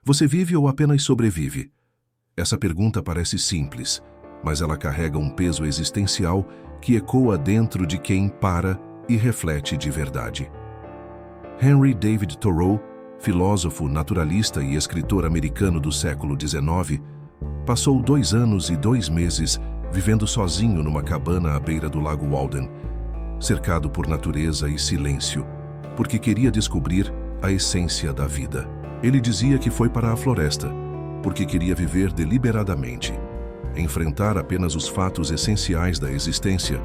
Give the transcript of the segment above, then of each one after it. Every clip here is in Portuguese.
Você vive ou apenas sobrevive? Essa pergunta parece simples, mas ela carrega um peso existencial que ecoa dentro de quem para e reflete de verdade. Henry David Thoreau, filósofo, naturalista e escritor americano do século XIX, passou 2 anos e 2 meses vivendo sozinho numa cabana à beira do Lago Walden, cercado por natureza e silêncio, porque queria descobrir a essência da vida. Ele dizia que foi para a floresta, porque queria viver deliberadamente, enfrentar apenas os fatos essenciais da existência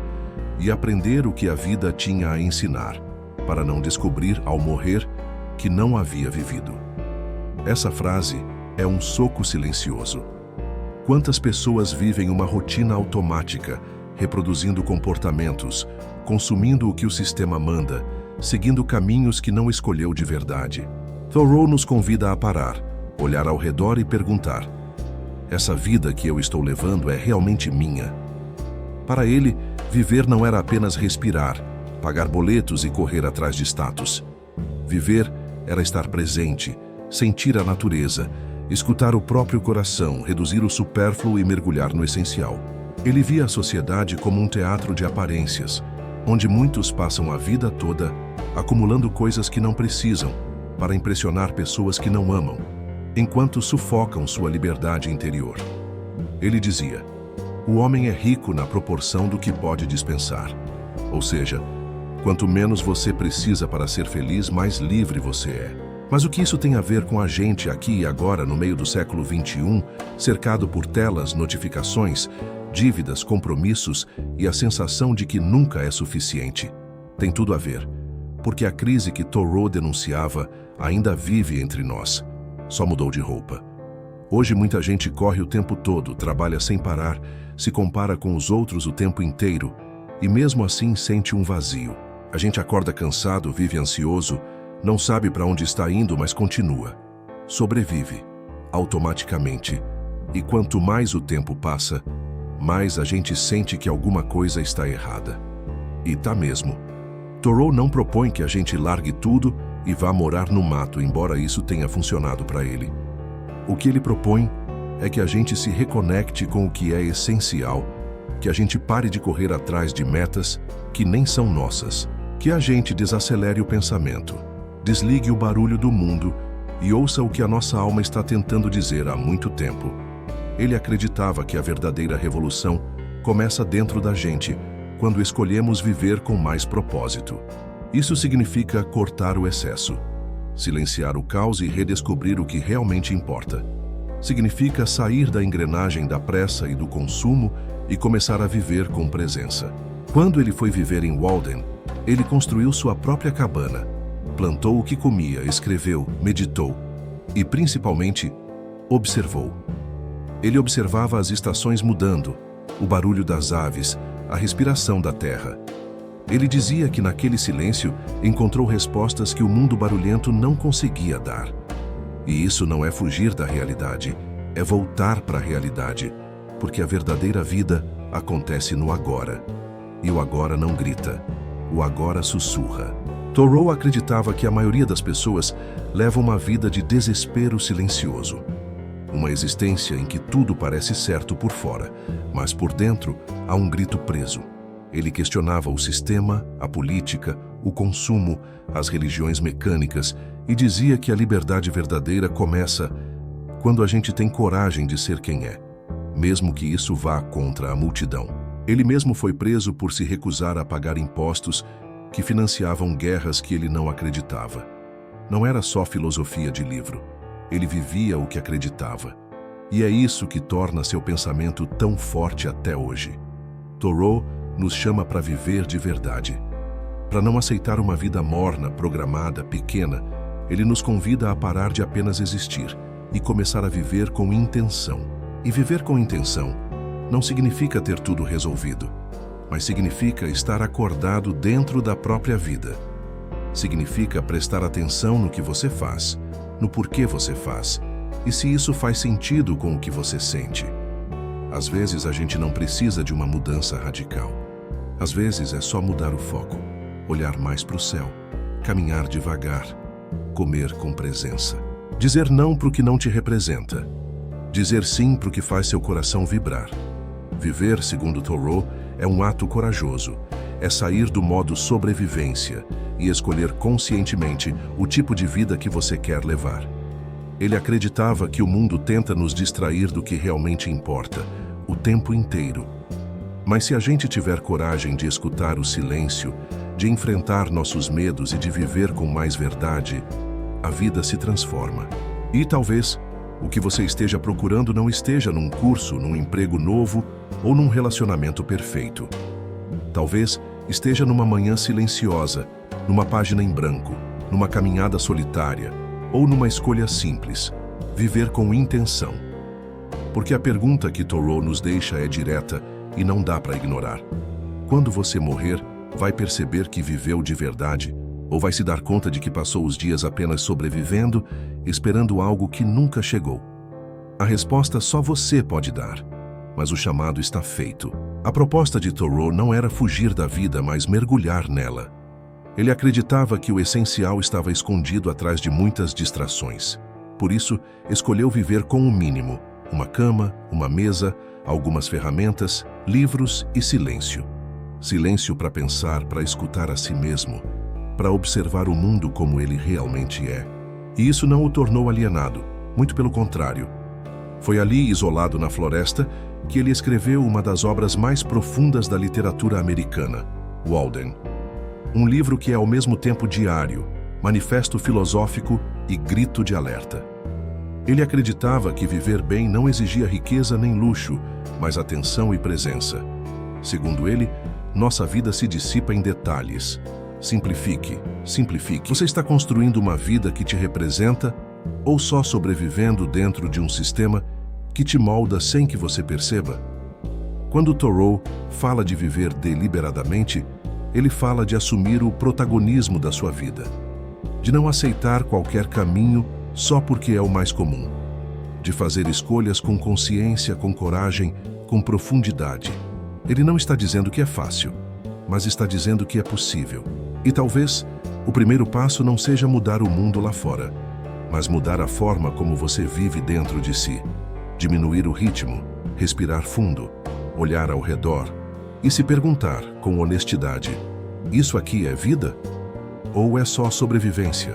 e aprender o que a vida tinha a ensinar, para não descobrir ao morrer que não havia vivido. Essa frase é um soco silencioso. Quantas pessoas vivem uma rotina automática, reproduzindo comportamentos, consumindo o que o sistema manda, seguindo caminhos que não escolheu de verdade? Thoreau nos convida a parar, olhar ao redor e perguntar: essa vida que eu estou levando é realmente minha? Para ele, viver não era apenas respirar, pagar boletos e correr atrás de status. Viver era estar presente, sentir a natureza, escutar o próprio coração, reduzir o supérfluo e mergulhar no essencial. Ele via a sociedade como um teatro de aparências, onde muitos passam a vida toda acumulando coisas que não precisam, para impressionar pessoas que não amam, enquanto sufocam sua liberdade interior. Ele dizia: o homem é rico na proporção do que pode dispensar. Ou seja, quanto menos você precisa para ser feliz, mais livre você é. Mas o que isso tem a ver com a gente aqui e agora, no meio do século XXI, cercado por telas, notificações, dívidas, compromissos e a sensação de que nunca é suficiente? Tem tudo a ver, porque a crise que Thoreau denunciava ainda vive entre nós, só mudou de roupa. Hoje muita gente corre o tempo todo, trabalha sem parar, se compara com os outros o tempo inteiro e mesmo assim sente um vazio. A gente acorda cansado, vive ansioso, não sabe para onde está indo, mas continua. Sobrevive, automaticamente. E quanto mais o tempo passa, mais a gente sente que alguma coisa está errada. E tá mesmo. Thoreau não propõe que a gente largue tudo e vá morar no mato, embora isso tenha funcionado para ele. O que ele propõe é que a gente se reconecte com o que é essencial, que a gente pare de correr atrás de metas que nem são nossas, que a gente desacelere o pensamento, desligue o barulho do mundo e ouça o que a nossa alma está tentando dizer há muito tempo. Ele acreditava que a verdadeira revolução começa dentro da gente, quando escolhemos viver com mais propósito. Isso significa cortar o excesso, silenciar o caos e redescobrir o que realmente importa. Significa sair da engrenagem da pressa e do consumo e começar a viver com presença. Quando ele foi viver em Walden, ele construiu sua própria cabana, plantou o que comia, escreveu, meditou e, principalmente, observou. Ele observava as estações mudando, o barulho das aves, a respiração da terra. Ele dizia que naquele silêncio encontrou respostas que o mundo barulhento não conseguia dar. E isso não é fugir da realidade, é voltar para a realidade, porque a verdadeira vida acontece no agora. E o agora não grita, o agora sussurra. Thoreau acreditava que a maioria das pessoas leva uma vida de desespero silencioso. Uma existência em que tudo parece certo por fora, mas por dentro há um grito preso. Ele questionava o sistema, a política, o consumo, as religiões mecânicas e dizia que a liberdade verdadeira começa quando a gente tem coragem de ser quem é, mesmo que isso vá contra a multidão. Ele mesmo foi preso por se recusar a pagar impostos que financiavam guerras que ele não acreditava. Não era só filosofia de livro. Ele vivia o que acreditava. E é isso que torna seu pensamento tão forte até hoje. Thoreau nos chama para viver de verdade. Para não aceitar uma vida morna, programada, pequena, ele nos convida a parar de apenas existir e começar a viver com intenção. E viver com intenção não significa ter tudo resolvido, mas significa estar acordado dentro da própria vida. Significa prestar atenção no que você faz, no porquê você faz, e se isso faz sentido com o que você sente. Às vezes a gente não precisa de uma mudança radical. Às vezes é só mudar o foco, olhar mais para o céu, caminhar devagar, comer com presença. Dizer não para o que não te representa. Dizer sim para o que faz seu coração vibrar. Viver, segundo Thoreau, é um ato corajoso. É sair do modo sobrevivência e escolher conscientemente o tipo de vida que você quer levar. Ele acreditava que o mundo tenta nos distrair do que realmente importa, o tempo inteiro. Mas se a gente tiver coragem de escutar o silêncio, de enfrentar nossos medos e de viver com mais verdade, a vida se transforma. E talvez o que você esteja procurando não esteja num curso, num emprego novo ou num relacionamento perfeito. Talvez esteja numa manhã silenciosa, numa página em branco, numa caminhada solitária ou numa escolha simples, viver com intenção. Porque a pergunta que Thoreau nos deixa é direta e não dá para ignorar. Quando você morrer, vai perceber que viveu de verdade? Ou vai se dar conta de que passou os dias apenas sobrevivendo, esperando algo que nunca chegou? A resposta só você pode dar, mas o chamado está feito. A proposta de Thoreau não era fugir da vida, mas mergulhar nela. Ele acreditava que o essencial estava escondido atrás de muitas distrações. Por isso, escolheu viver com o mínimo: uma cama, uma mesa, algumas ferramentas, livros e silêncio. Silêncio para pensar, para escutar a si mesmo, para observar o mundo como ele realmente é. E isso não o tornou alienado, muito pelo contrário. Foi ali, isolado na floresta, que ele escreveu uma das obras mais profundas da literatura americana, Walden. Um livro que é ao mesmo tempo diário, manifesto filosófico e grito de alerta. Ele acreditava que viver bem não exigia riqueza nem luxo, mas atenção e presença. Segundo ele, nossa vida se dissipa em detalhes. Simplifique, simplifique. Você está construindo uma vida que te representa ou só sobrevivendo dentro de um sistema que te molda sem que você perceba? Quando Thoreau fala de viver deliberadamente, ele fala de assumir o protagonismo da sua vida, de não aceitar qualquer caminho só porque é o mais comum, de fazer escolhas com consciência, com coragem, com profundidade. Ele não está dizendo que é fácil, mas está dizendo que é possível. E talvez o primeiro passo não seja mudar o mundo lá fora, mas mudar a forma como você vive dentro de si. Diminuir o ritmo, respirar fundo, olhar ao redor e se perguntar com honestidade: isso aqui é vida? Ou é só sobrevivência?